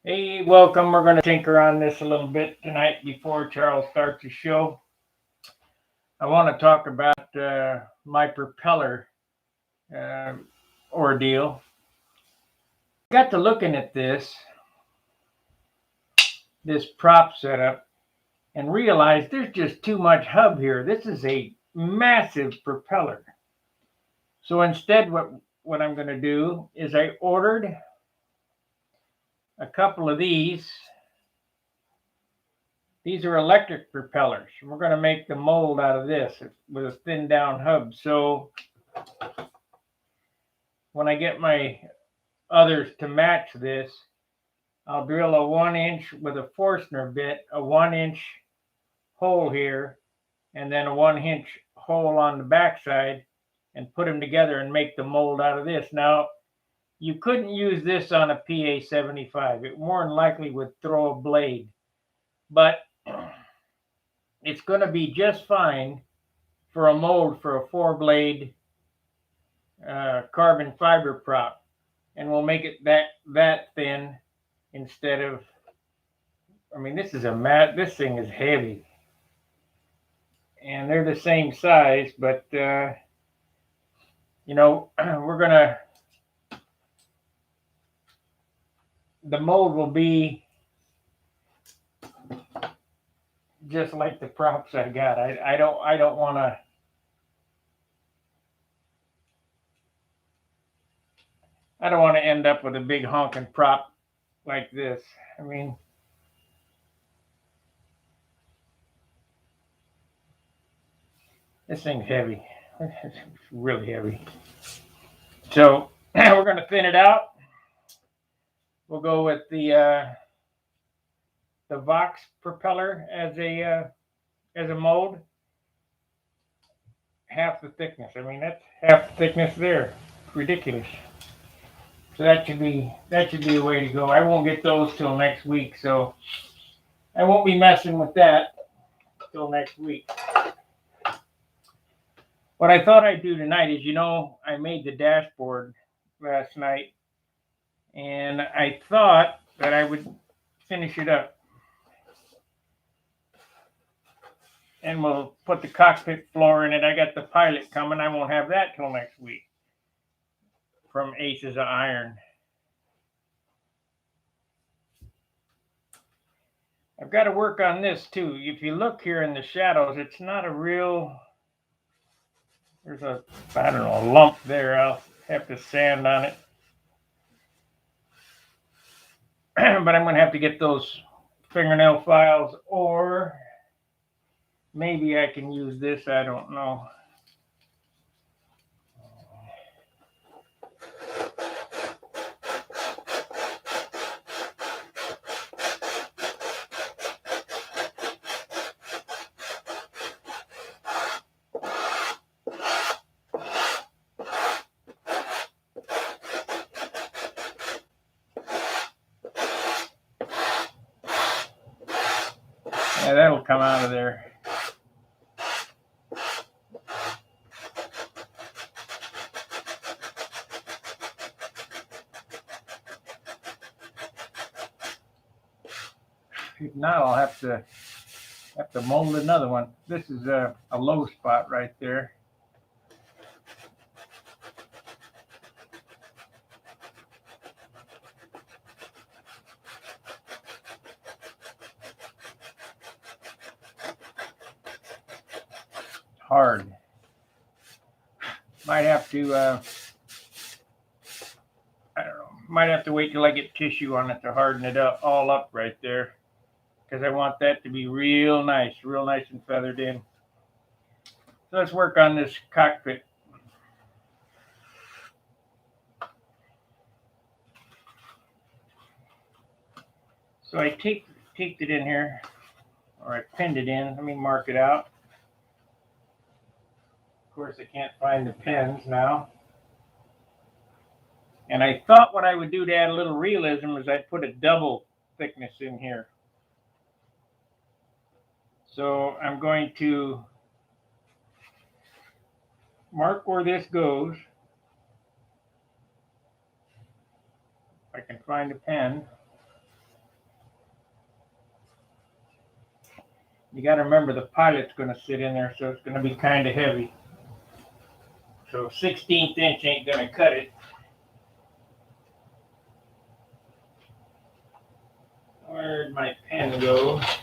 Hey, welcome. We're going to tinker on this a little bit tonight before Charles starts the show. I want to talk about my propeller uh, ordeal. Got to looking at this prop setup and realized there's just too much hub here. This is a massive propeller. So instead, what I'm going to do is I ordered a couple of these. These are electric propellers. We're going to make the mold out of this with a thin down hub. So when I get my others to match this, I'll drill a 1 inch with a Forstner bit, a 1 inch hole here, and then a 1 inch hole on the backside, and put them together and make the mold out of this. Now, you couldn't use this on a PA 75. It more than likely would throw a blade, but it's going to be just fine for a mold for a 4-blade carbon fiber prop, and we'll make it that thin instead of. I mean, this is this thing is heavy, and they're the same size, but we're gonna. The mold will be just like the props I got. I don't want to. I don't want to end up with a big honking prop like this. I mean, this thing's heavy. It's really heavy. So we're going to thin it out. We'll go with the Vox propeller as a mold. Half the thickness. I mean, that's half the thickness there. Ridiculous. So that should be the way to go. I won't get those till next week, so I won't be messing with that till next week. What I thought I'd do tonight is, I made the dashboard last night, and I thought that I would finish it up. And we'll put the cockpit floor in it. I got the pilot coming. I won't have that till next week from Aces of Iron. I've got to work on this too. If you look here in the shadows, it's not a real. There's a lump there. I'll have to sand on it. But I'm going to have to get those fingernail files, or maybe I can use this. I don't know. Yeah, that'll come out of there. If not, I'll have to mold another one. This is a low spot right there. Hard. Might have to, I don't know, might have to wait till I get tissue on it to harden it all up right there, because I want that to be real nice and feathered in. So let's work on this cockpit. So I taped it in here, or I pinned it in. Let me mark it out. Of course, I can't find the pins now. And I thought what I would do to add a little realism is I'd put a double thickness in here. So I'm going to mark where this goes. If I can find a pen. You got to remember the pilot's going to sit in there, so it's going to be kind of heavy. So 16th inch ain't going to cut it. Where'd my pen go? I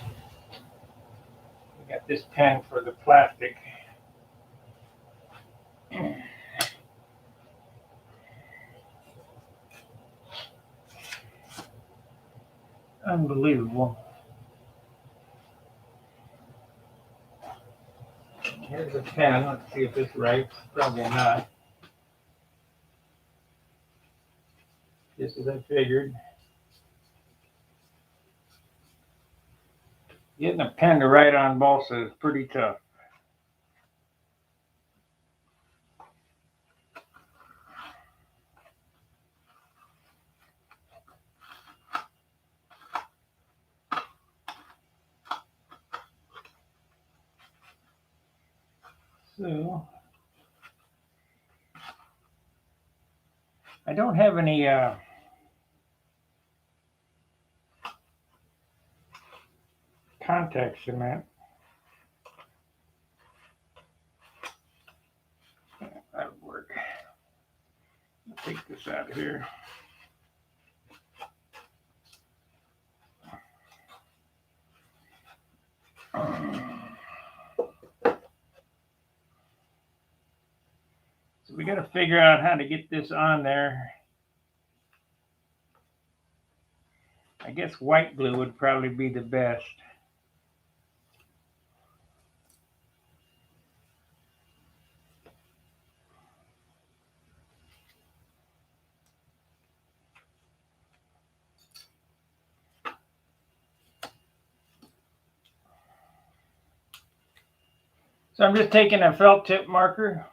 got this pen for the plastic. Unbelievable. Here's a pen. Let's see if this writes. Probably not. Just as I figured. Getting a pen to write on balsa is pretty tough. So, I don't have any contact cement. That'll work. I'll take this out of here. So we got to figure out how to get this on there. I guess white glue would probably be the best. So I'm just taking a felt tip marker.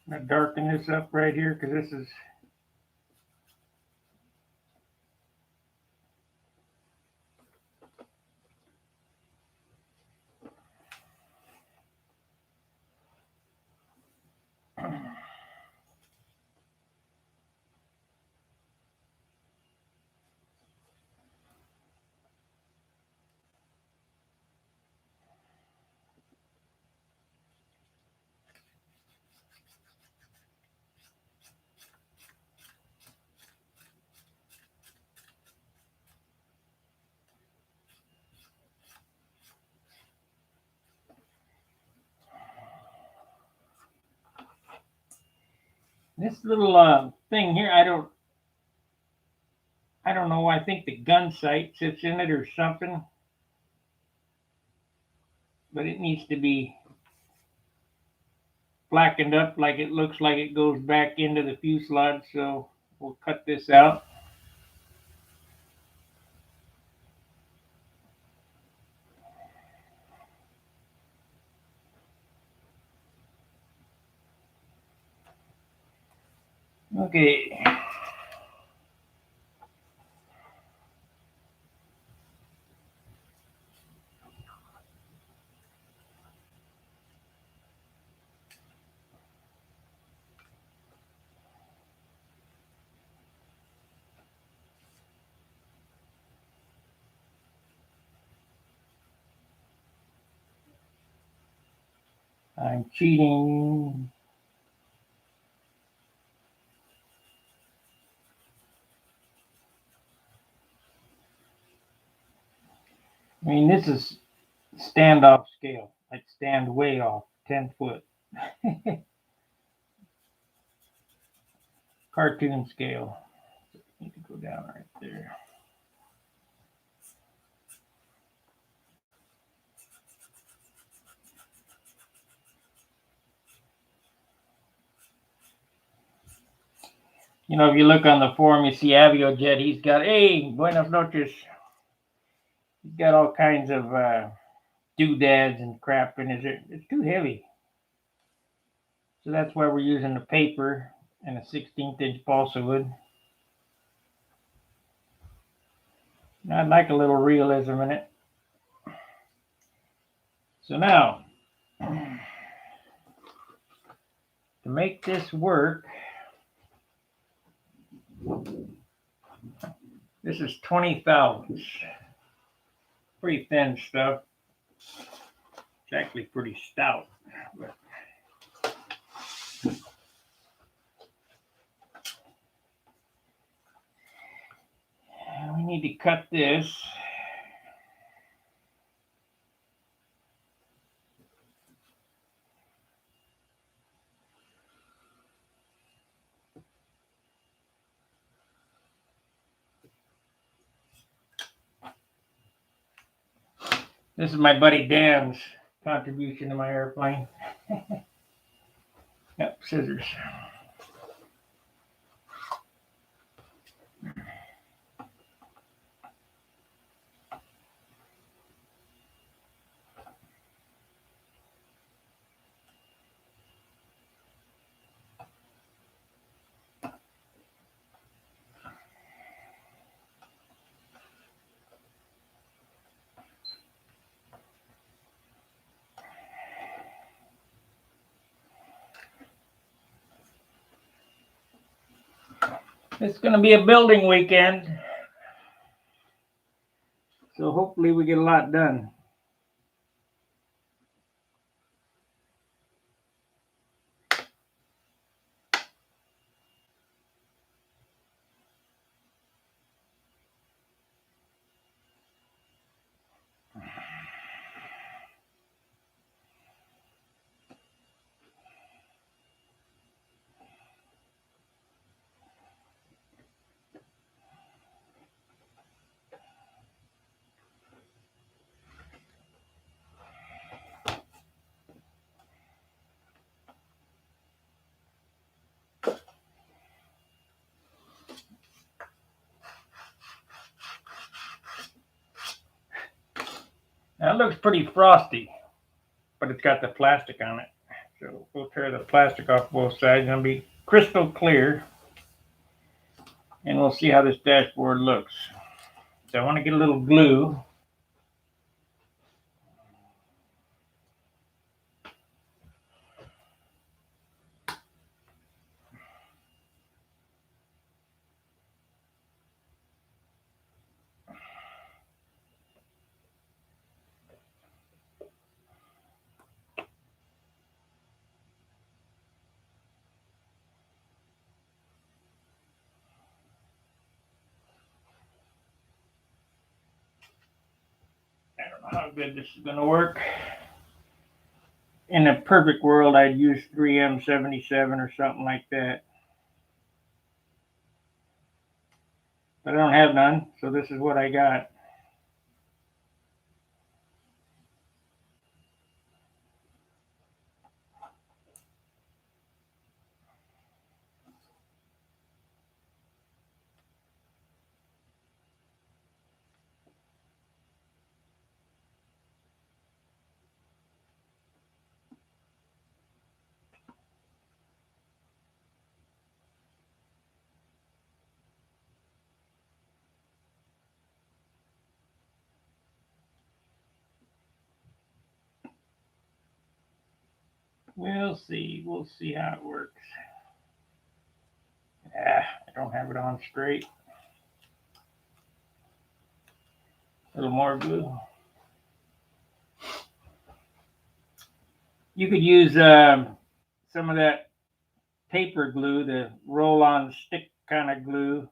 I'm going to darken this up right here because this is this little thing here. I don't know. I think the gun sight sits in it or something, but it needs to be blackened up like it looks like it goes back into the fuselage. So we'll cut this out. Okay. I'm cheating. I mean, this is standoff scale. Like stand way off, 10 foot. Cartoon scale. Need to go down right there. You know, if you look on the forum, you see Aviojet. He's got, hey, buenas noches. He's got all kinds of doodads and crap in it. It's too heavy. So that's why we're using the paper and a 16th inch balsa wood. I'd like a little realism in it. So now, to make this work, this is 20 thousandths. Pretty thin stuff. It's actually pretty stout. But we need to cut this. This is my buddy Dan's contribution to my airplane. Yep, scissors. It's going to be a building weekend, so hopefully we get a lot done. Now it looks pretty frosty, but it's got the plastic on it. So we'll tear the plastic off both sides and it'll be crystal clear. And we'll see how this dashboard looks. So I want to get a little glue. I don't know how good this is going to work. In a perfect world, I'd use 3M77 or something like that. But I don't have none, so this is what I got. We'll see. We'll see how it works. I don't have it on straight. A little more glue. You could use some of that paper glue, the roll-on stick kind of glue.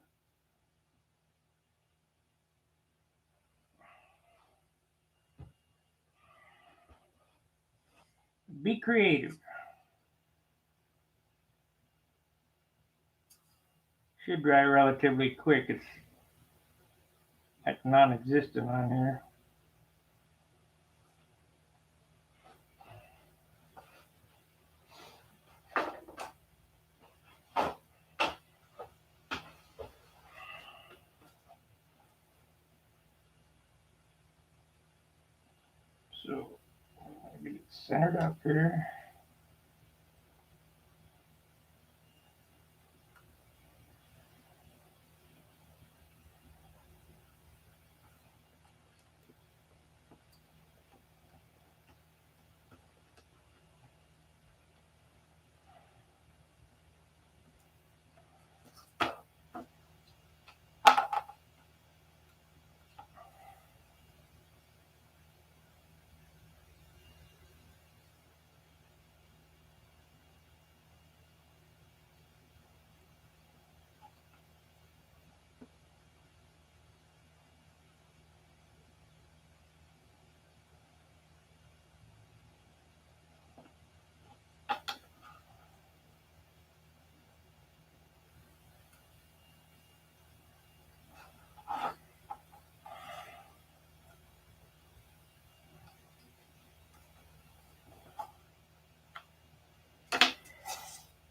Be creative. Should dry relatively quick. It's like non-existent on here. So maybe it's centered up here.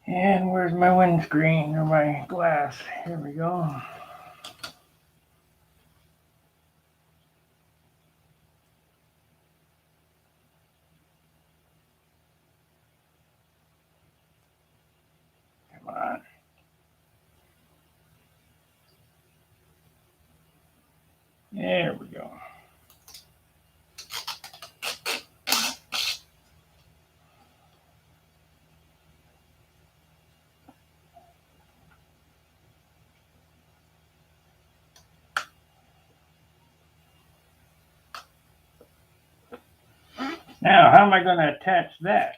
And where's my windscreen or my glass? Here we go. Come on. There we go. Now, how am I going to attach that?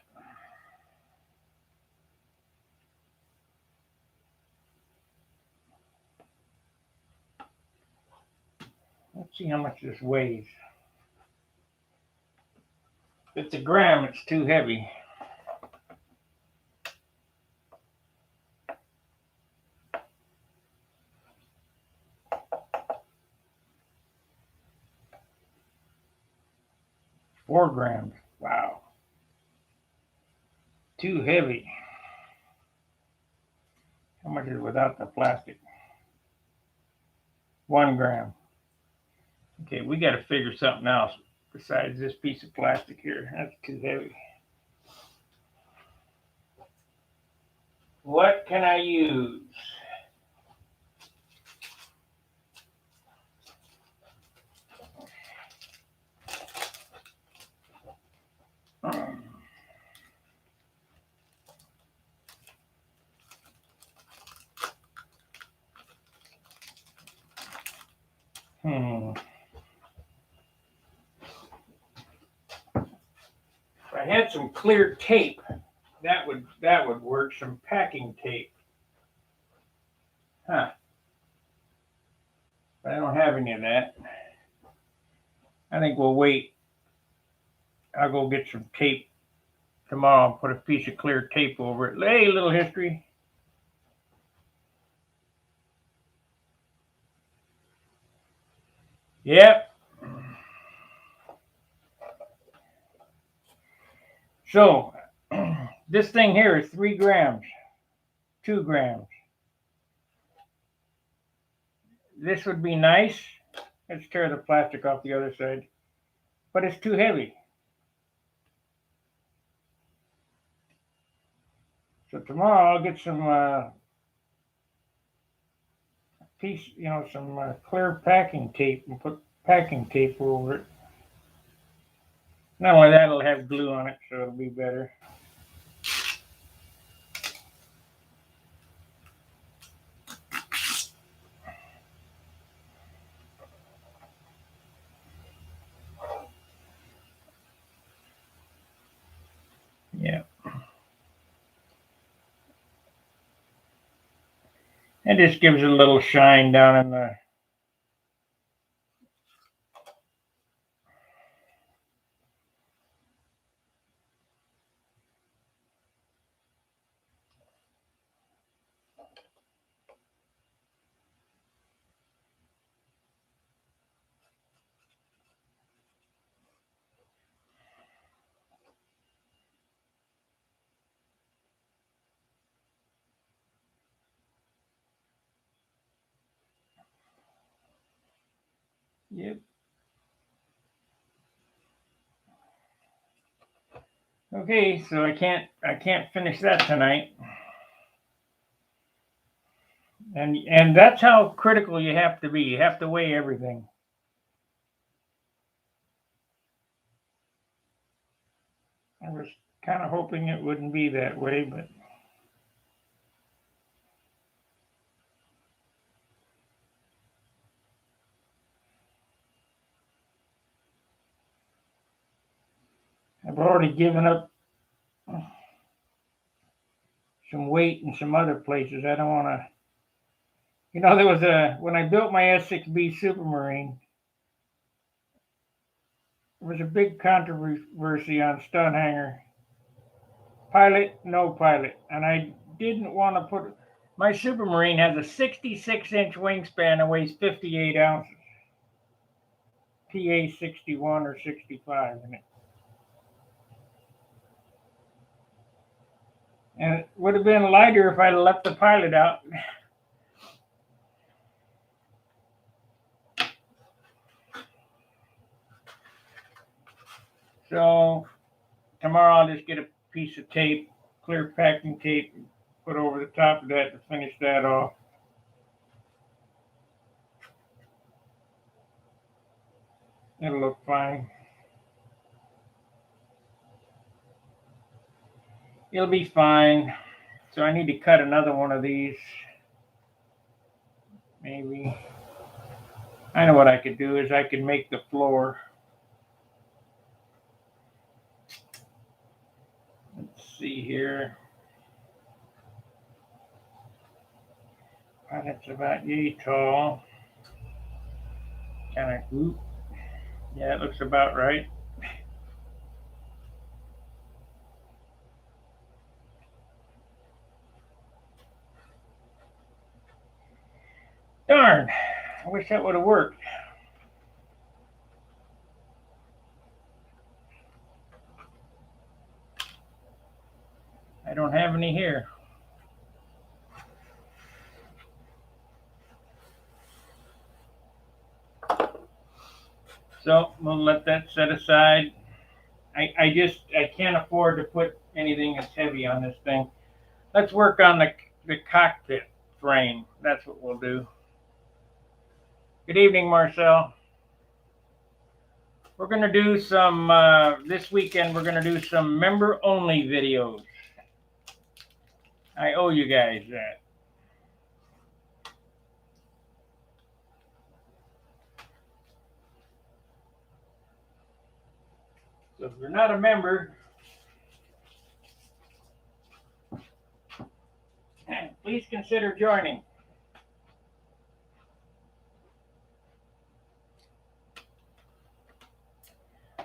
Let's see how much this weighs. If it's a gram, it's too heavy. Four grams. Wow. Too heavy. How much is it without the plastic? 1 gram. Okay, we got to figure something else besides this piece of plastic here. That's too heavy. What can I use? If I had some clear tape, that would work. Some packing tape. Huh. But I don't have any of that. I think we'll wait. I'll go get some tape tomorrow and put a piece of clear tape over it. Hey, little history. Yep. So, this thing here is 3 grams, 2 grams. This would be nice. Let's tear the plastic off the other side. But it's too heavy. So tomorrow I'll get some some clear packing tape and put packing tape over it. Not only that, it'll have glue on it, so it'll be better. Yeah. It just gives it a little shine down in the. Yep. Okay, so I can't finish that tonight. And that's how critical you have to be. You have to weigh everything. I was kind of hoping it wouldn't be that way, but I've already given up some weight in some other places. I don't want to. There was when I built my S6B Supermarine, there was a big controversy on Stunt hanger. Pilot, no pilot. And I didn't want to put. My Supermarine has a 66-inch wingspan and weighs 58 ounces. PA 61 or 65 in it. And it would have been lighter if I'd left the pilot out. So tomorrow I'll just get a piece of tape, clear packing tape, and put over the top of that to finish that off. It'll look fine. It'll be fine. So I need to cut another one of these. Maybe. I know what I could do is I could make the floor. Let's see here. That's about yay tall. Kind of, yeah, it looks about right. Darn, I wish that would have worked. I don't have any here. So we'll let that set aside. I can't afford to put anything that's heavy on this thing. Let's work on the cockpit frame. That's what we'll do. Good evening, Marcel. We're going to do some, this weekend, we're going to do some member-only videos. I owe you guys that. So if you're not a member, please consider joining.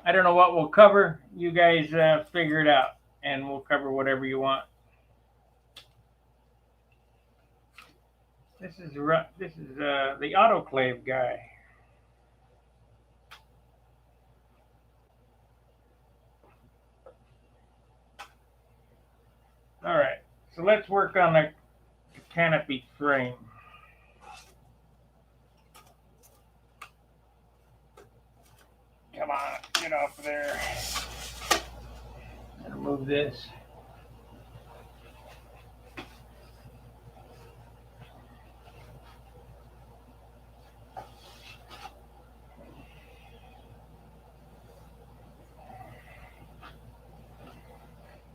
I don't know what we'll cover. You guys figure it out, and we'll cover whatever you want. This is the autoclave guy. All right, so let's work on the canopy frame. Come on, get off of there. I'm gonna move this.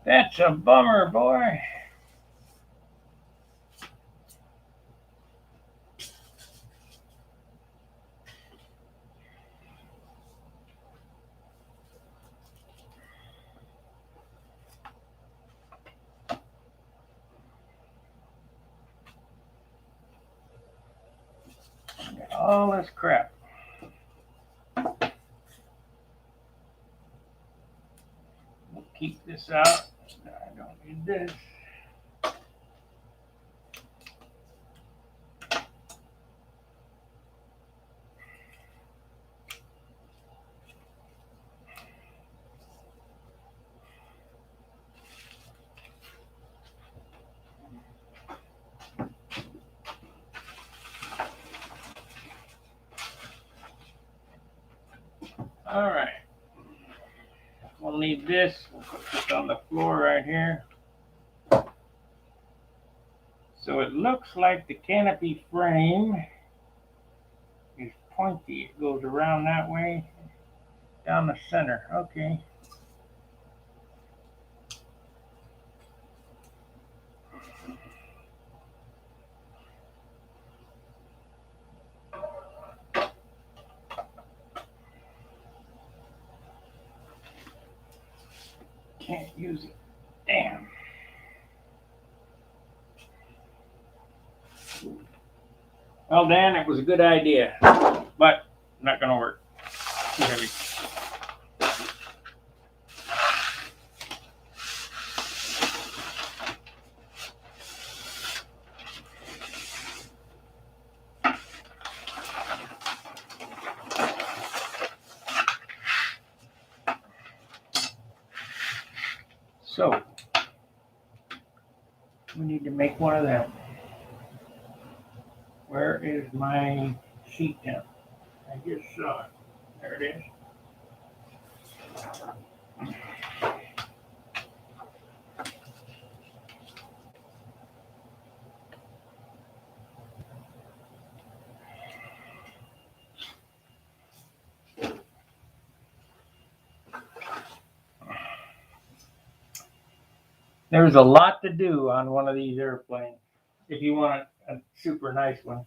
That's a bummer, boy. All this crap. We'll keep this out. I don't need this. All right. We'll need this. We'll put this on the floor right here. So it looks like the canopy frame is pointy. It goes around that way, down the center. Okay. Can't use it. Damn. Well, Dan, it was a good idea, but not going to work. Too heavy. So, We need to make one of them. Where is my sheet temp? I just saw it. There it is. There's a lot to do on one of these airplanes if you want a super nice one.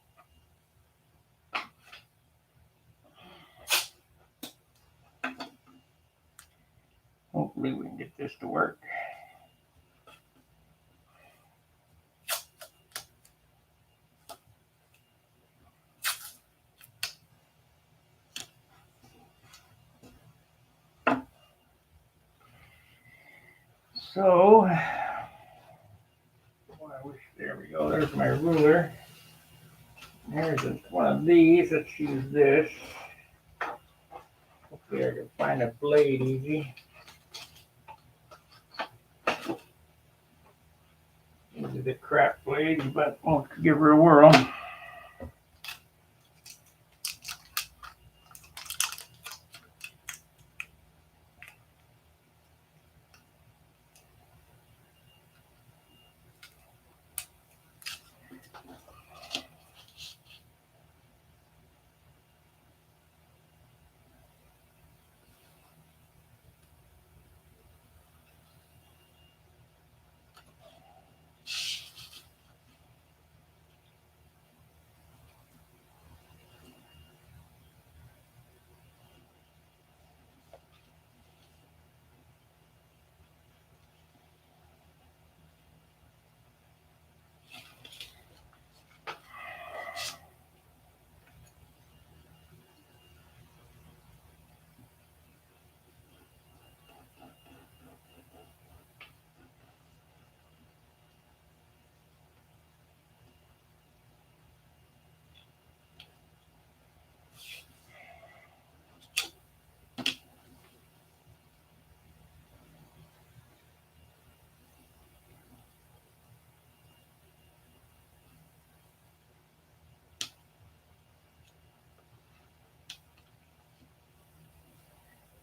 Hopefully we can get this to work. So, there we go. There's my ruler. There's one of these. Let's use this. Hopefully I can find a blade easy. These are the crap blades, but we'll give her a whirl.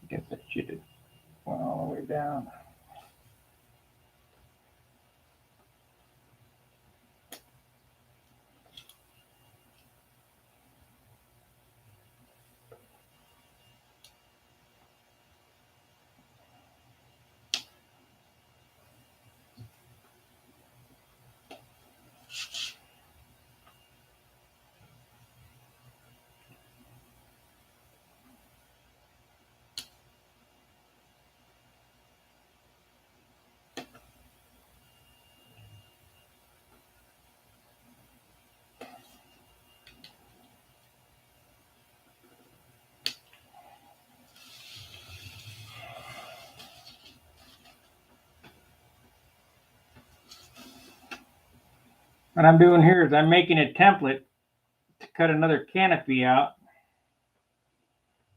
I guess that should have went all the way down. What I'm doing here is I'm making a template to cut another canopy out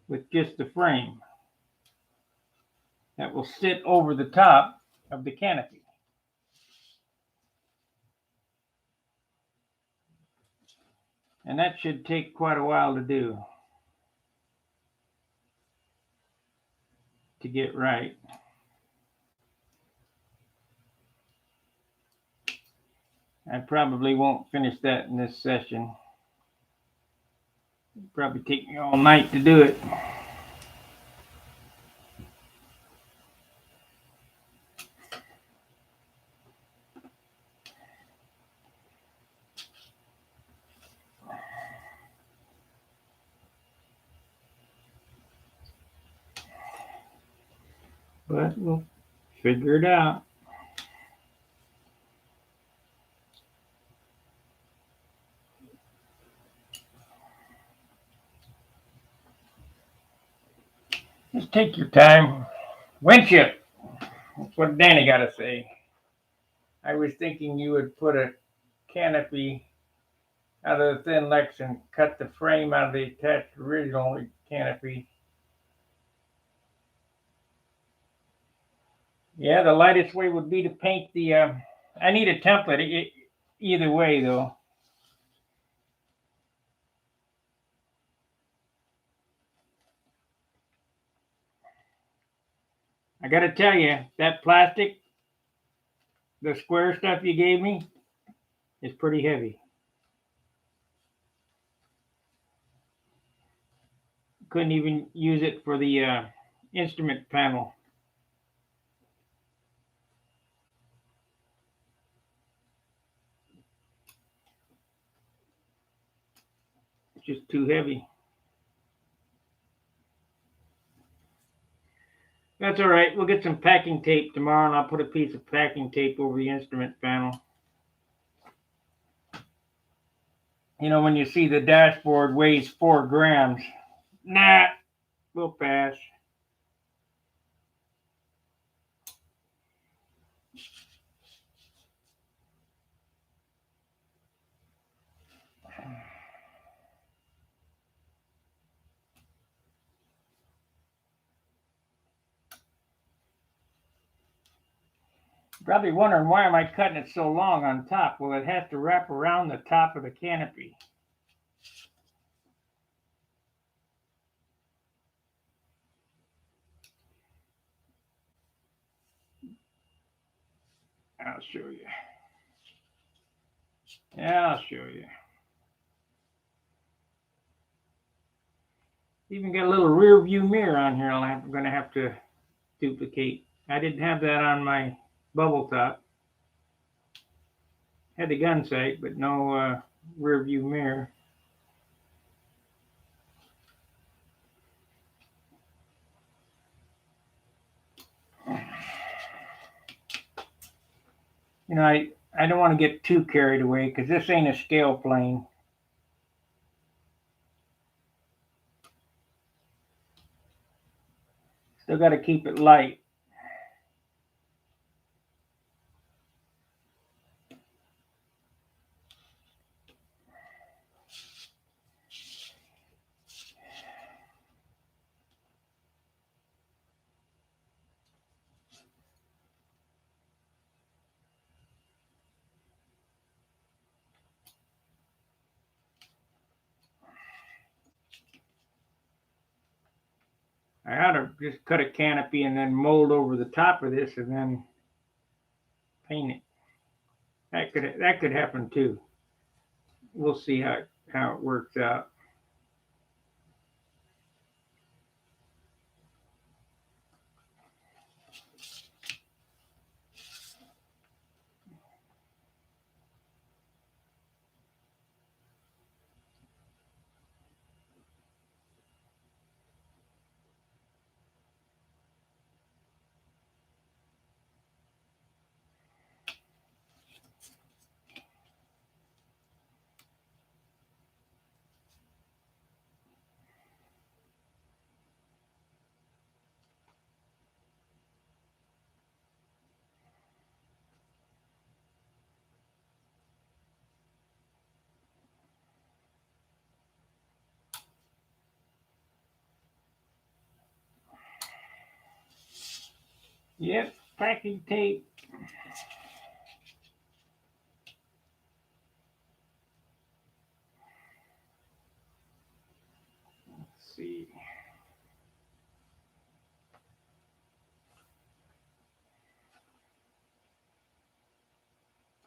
with just the frame that will sit over the top of the canopy. And that should take quite a while to do, to get right. I probably won't finish that in this session. It'll probably take me all night to do it. But we'll figure it out. Just take your time. Winship. That's what Danny got to say. I was thinking you would put a canopy out of the thin lex and cut the frame out of the attached original canopy. Yeah, the lightest way would be to paint the I need a template either way, though. I got to tell you, that plastic, the square stuff you gave me, is pretty heavy. Couldn't even use it for the instrument panel. It's just too heavy. That's all right. We'll get some packing tape tomorrow, and I'll put a piece of packing tape over the instrument panel. You know, when you see the dashboard weighs 4 grams, nah, we'll pass. Probably wondering why am I cutting it so long on top? Well, it has to wrap around the top of the canopy. I'll show you. Yeah, I'll show you. Even got a little rear view mirror on here I'm going to have to duplicate. I didn't have that on my bubble top. Had the gun sight, but no rear view mirror. You know, I don't want to get too carried away because this ain't a scale plane. Still got to keep it light. I ought to just cut a canopy and then mold over the top of this and then paint it. That could happen too. We'll see how it works out. Yep, packing tape. Let's see.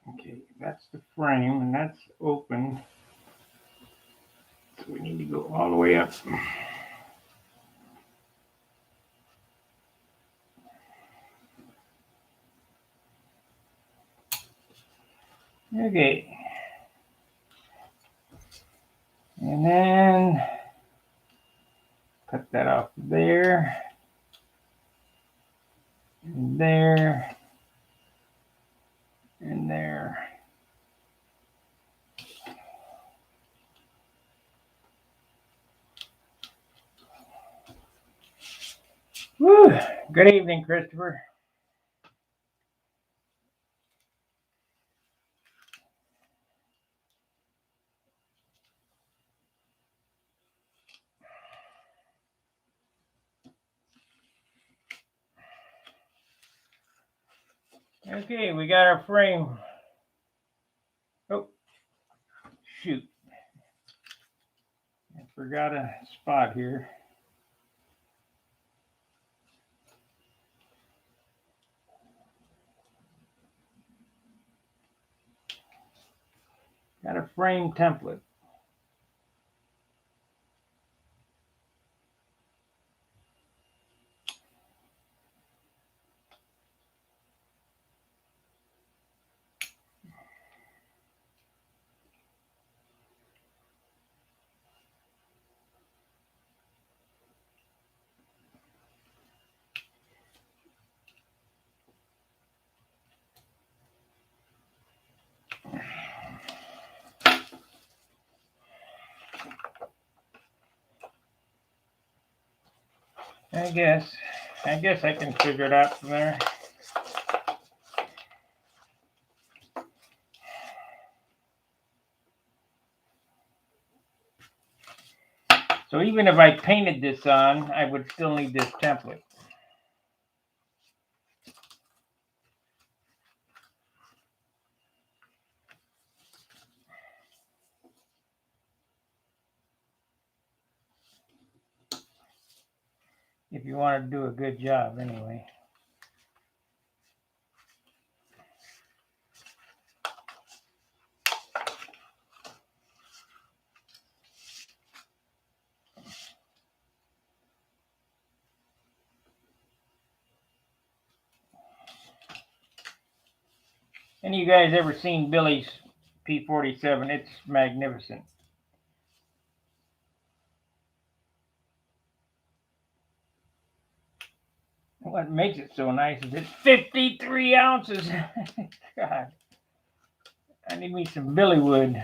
Okay, that's the frame and that's open. So we need to go all the way up. Okay. And then cut that off there. And there. And there. Woo! Good evening, Christopher. Okay, we got our frame shoot. I forgot a spot here. Got a frame template. I guess I can figure it out from there. So even if I painted this on, I would still need this template. If you want to do a good job, anyway. Any of you guys ever seen Billy's P47? It's magnificent. What makes it so nice is it's 53 ounces. God, I need me some Billy wood.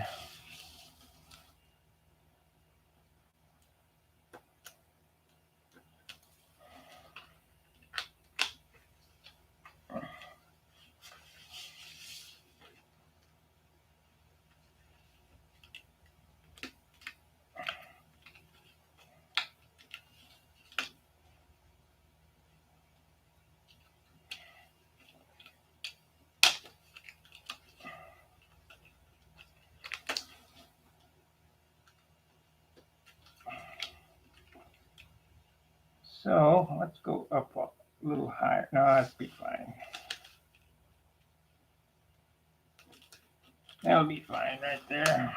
So let's go up a little higher. No, that'll be fine. That'll be fine right there.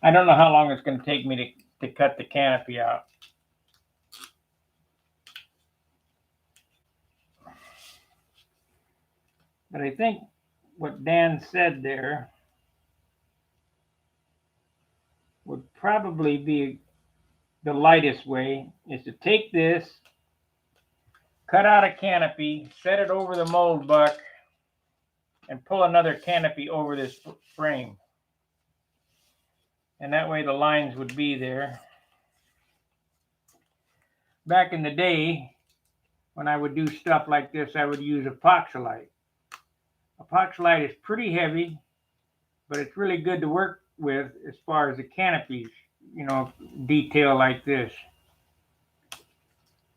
I don't know how long it's going to take me to cut the canopy out. But I think what Dan said there would probably be the lightest way is to take this, cut out a canopy, set it over the mold buck, and pull another canopy over this frame. And that way the lines would be there. Back in the day, when I would do stuff like this, I would use epoxylite. Epoxylite is pretty heavy, but it's really good to work with as far as the canopies, you know, detail like this.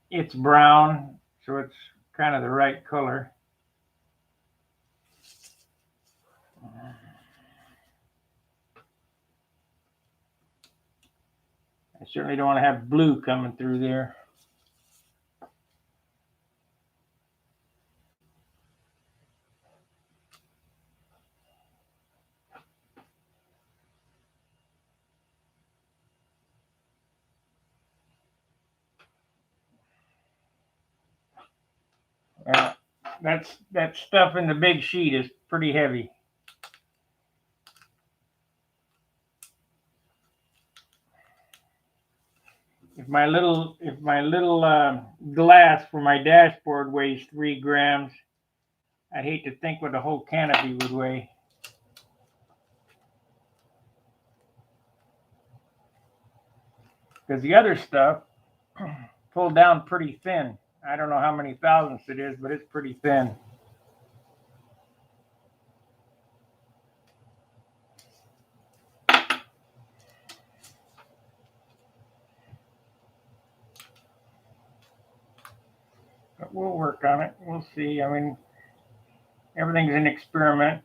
It's brown, so it's kind of the right color. I certainly don't want to have blue coming through there. That stuff in the big sheet is pretty heavy. If my little glass for my dashboard weighs 3 grams, I hate to think what the whole canopy would weigh. Because the other stuff pulled down pretty thin. I don't know how many thousandths it is, but it's pretty thin. we'll work on it. We'll see. I mean, everything's an experiment.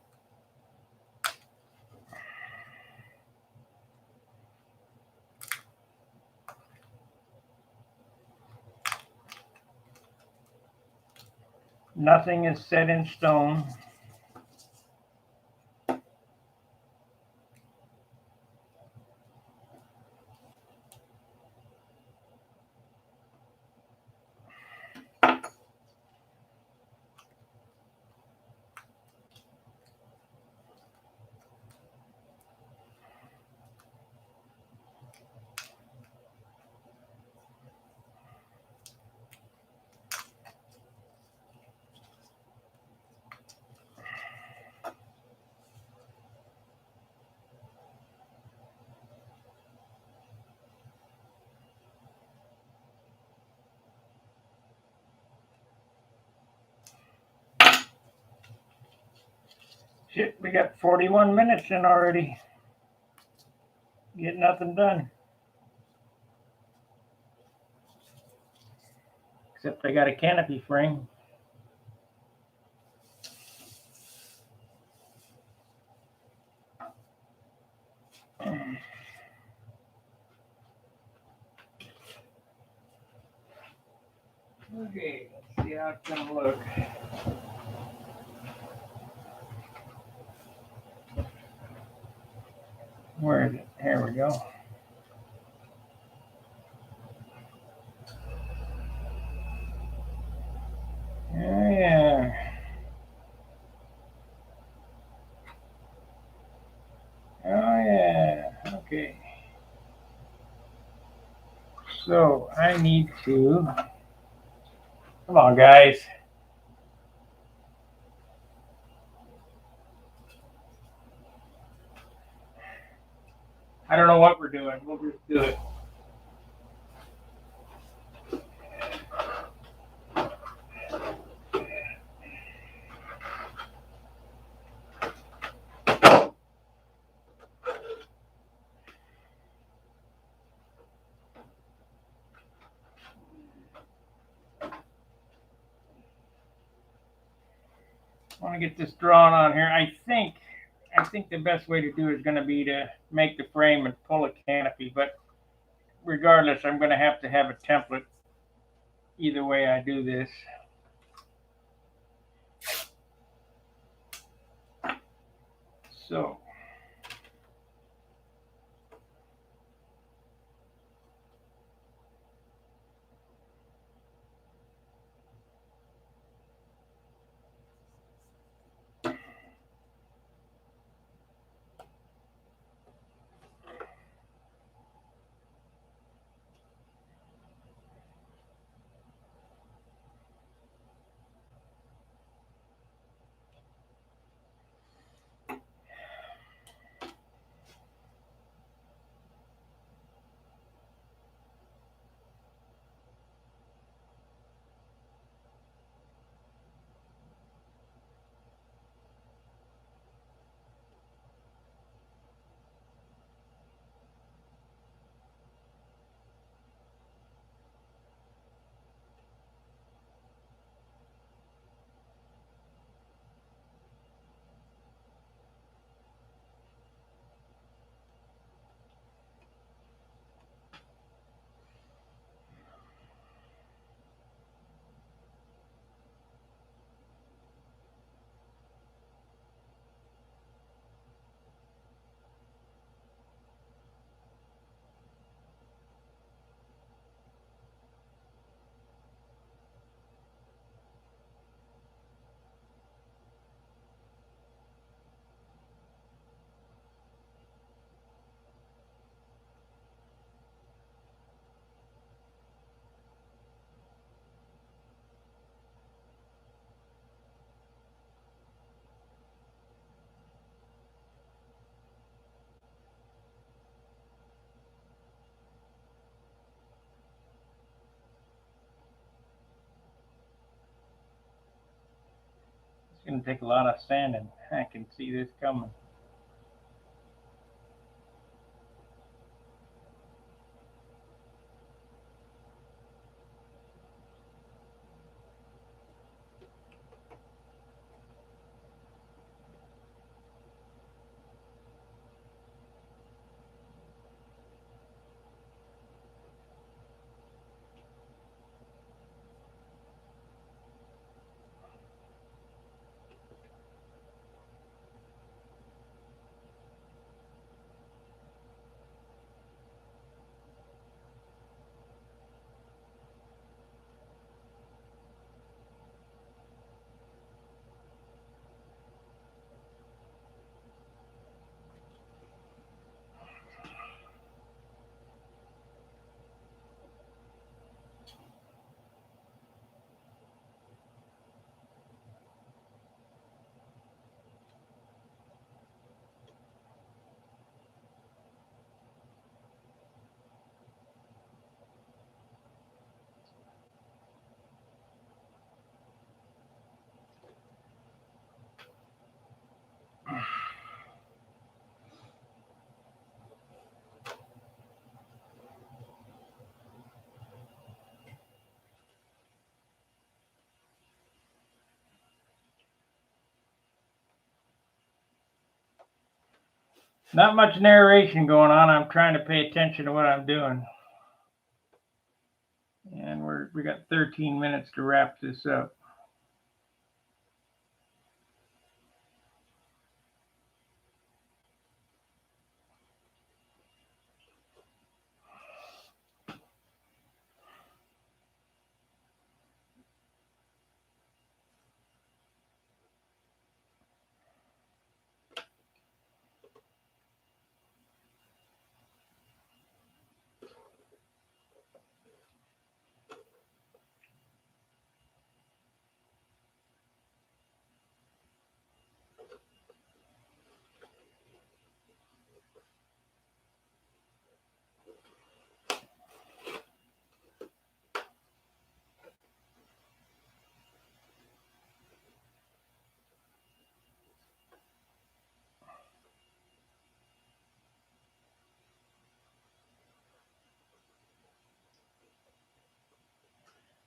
Nothing is set in stone. Shit, we got 41 minutes in already. Get nothing done. Except I got a canopy frame. Okay, let's see how it's gonna look. Where is it? Here we go. Oh yeah. Oh yeah. Okay. So I need to. Come on, guys. I don't know what we're doing. We'll just do it. I want to get this drawn on here. I think the best way to do it is going to be to make the frame and pull a canopy. But regardless, I'm going to have a template. Either way I do this. So. It's going to take a lot of sanding. I can see this coming. Not much narration going on. I'm trying to pay attention to what I'm doing. And we got 13 minutes to wrap this up.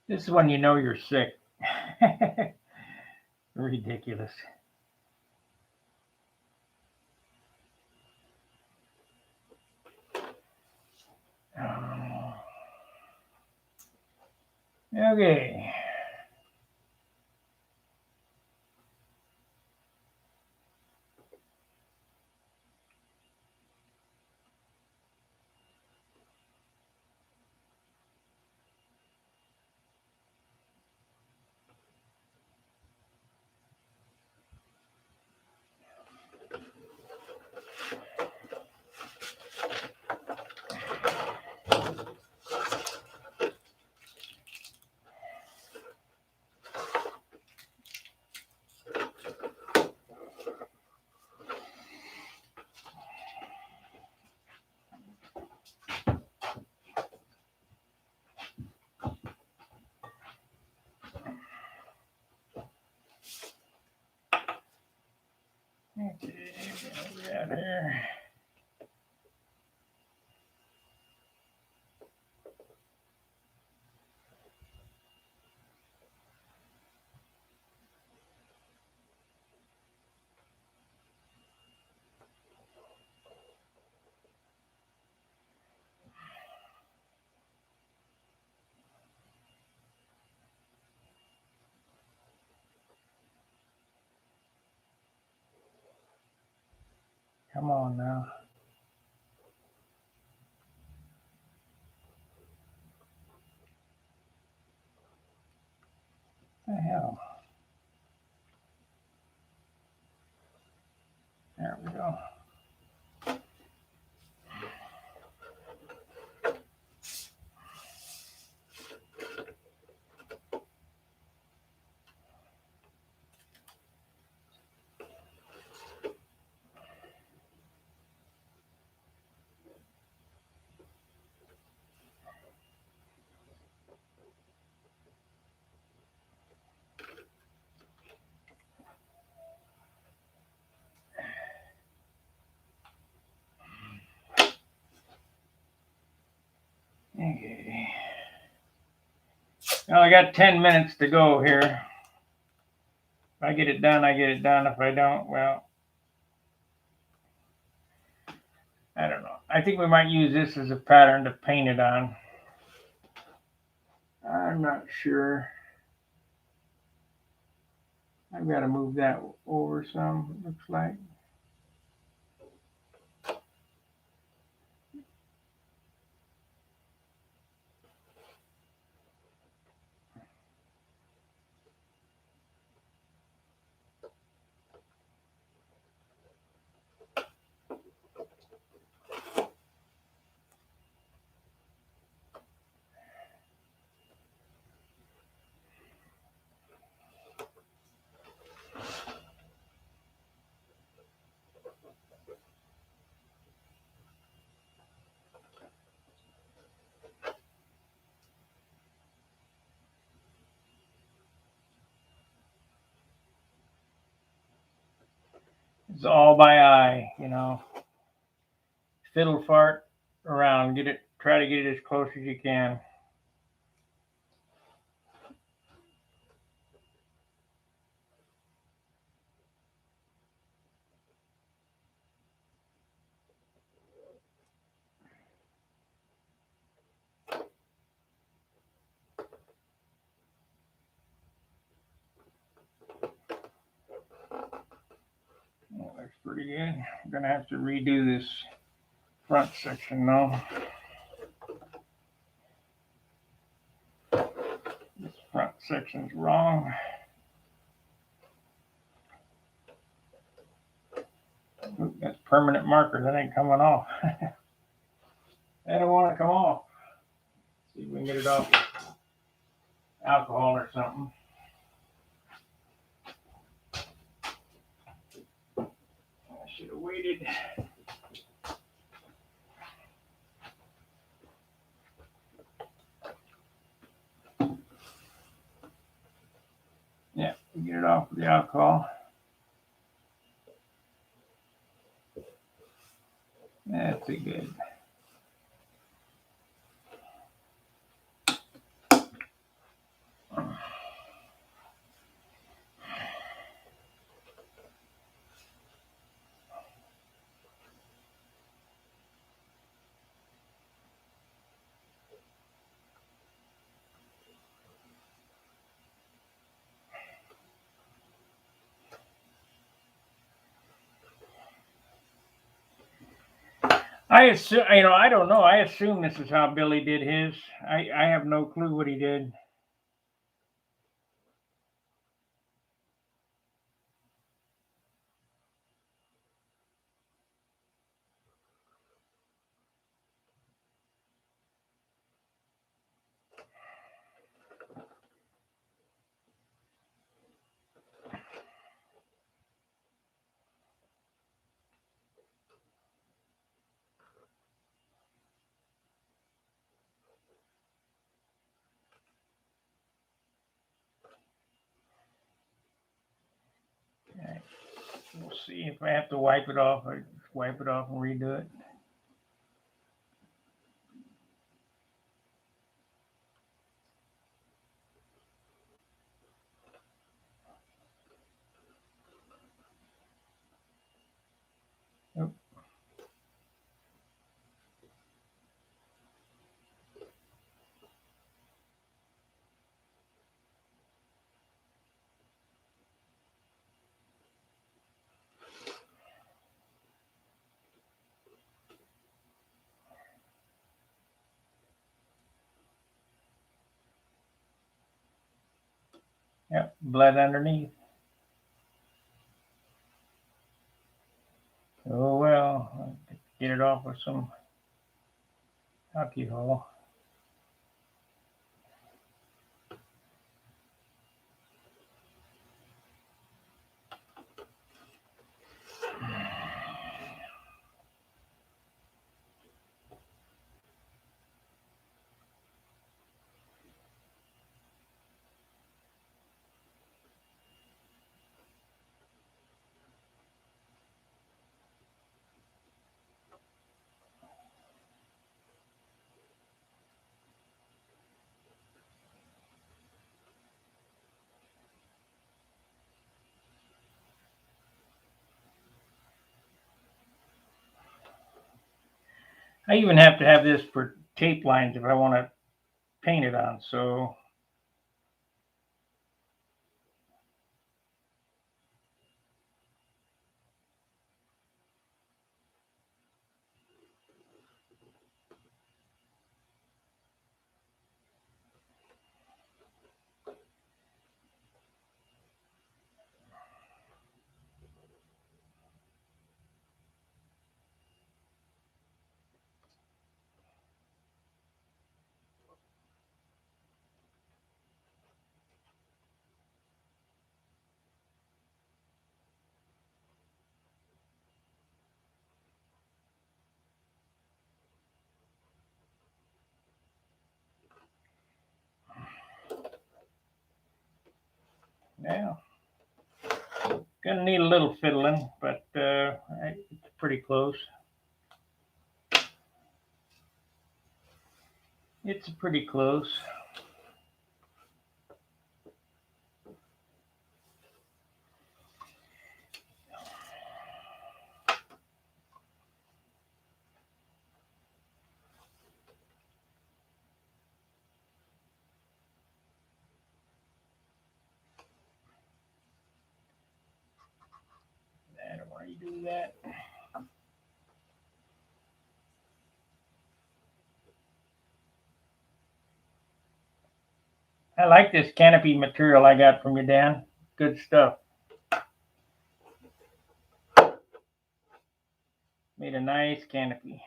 This is when you know you're sick. Ridiculous. Okay. Okay, what we got here? Come on now. What the hell? There we go. Okay. Well, I got 10 minutes to go here. If I get it done, I get it done. If I don't, well, I don't know. I think we might use this as a pattern to paint it on. I'm not sure. I've got to move that over some, looks like. It's all by eye, you know. Fiddle fart around, get it, try to get it as close as you can. pretty good. I'm gonna have to redo this front section though. This front section's wrong. Ooh, that's permanent marker. That ain't coming off. I don't want to come off. See if we can get it off with alcohol or something. I should have waited. Yeah, get it off with the alcohol. That's it good. I assume, I don't know. I assume this is how Billy did his. I have no clue what he did. Okay. We'll see if I have to wipe it off. I just wipe it off and redo it. Oop. Yep, blood underneath. Oh well, get it off with some alcohol. I even have to have this for tape lines if I want to paint it on. So yeah, gonna need a little fiddling, but it's pretty close. It's pretty close. I don't want redo that. I like this canopy material I got from you, Dan. Good stuff. Made a nice canopy.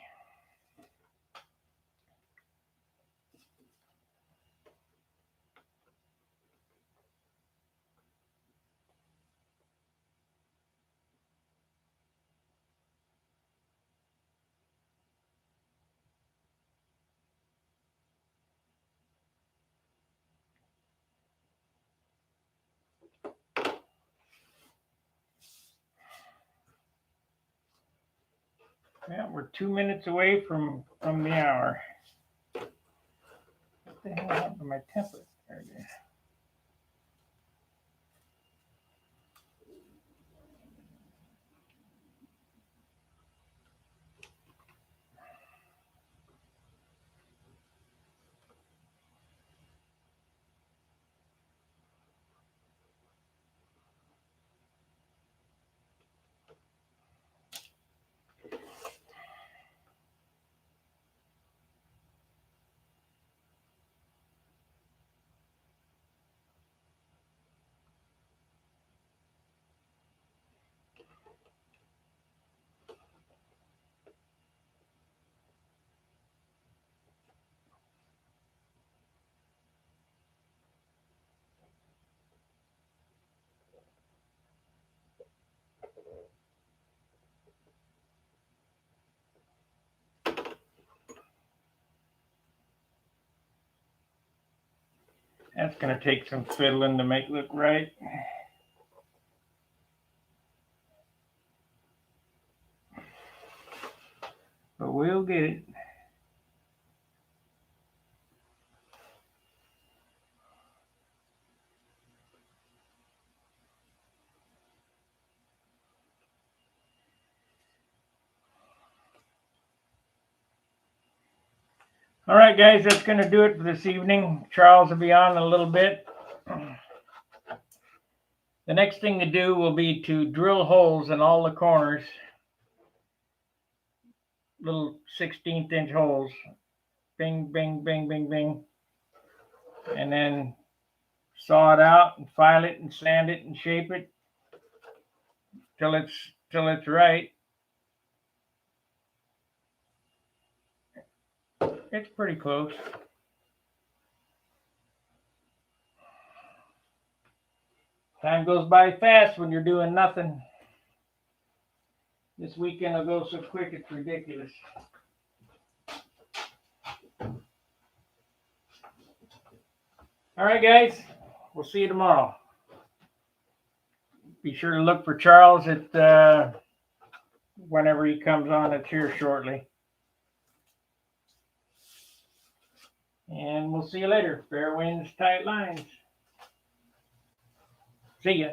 Yeah, we're 2 minutes away from the hour. What the hell happened to my template? There it is. That's going to take some fiddling to make look right. But we'll get it. All right, guys, that's going to do it for this evening. Charles will be on in a little bit. The next thing to do will be to drill holes in all the corners. Little 16th inch holes. Bing, bing, bing, bing, bing. And then saw it out and file it and sand it and shape it till it's right. It's pretty close. Time goes by fast when you're doing nothing. This weekend will go so quick it's ridiculous. All right, guys. We'll see you tomorrow. Be sure to look for Charles at whenever he comes on. It's here shortly. And we'll see you later. Fair winds, tight lines. See ya.